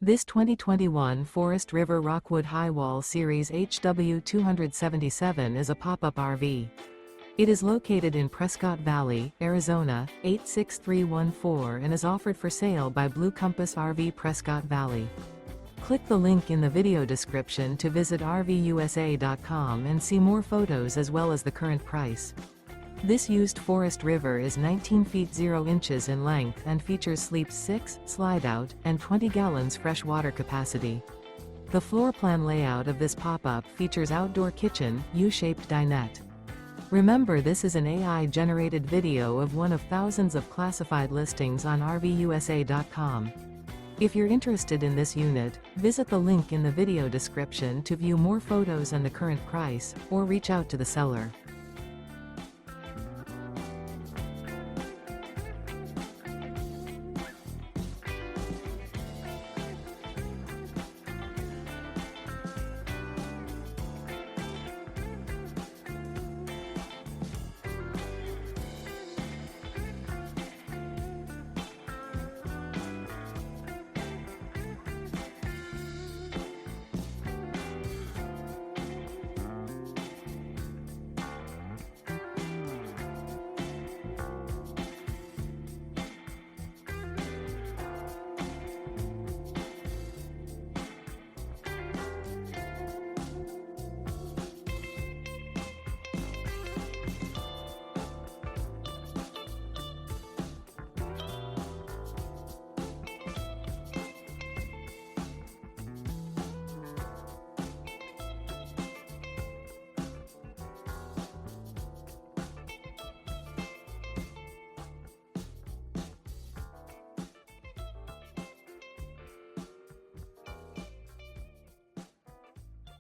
This 2021 Forest River Rockwood Highwall Series HW277 is a pop-up RV. It is located in Prescott Valley, Arizona, 86314 and is offered for sale by Blue Compass RV Prescott Valley. Click the link in the video description to visit RVUSA.com and see more photos as well as the current price. This used Forest River is 19 feet 0 inches in length and features sleep 6, Slideout, and 20 gallons fresh water capacity. The floor plan layout of this pop-up features outdoor kitchen, U-shaped dinette. Remember, this is an AI-generated video of one of thousands of classified listings on RVUSA.com. If you're interested in this unit, visit the link in the video description to view more photos and the current price, or reach out to the seller.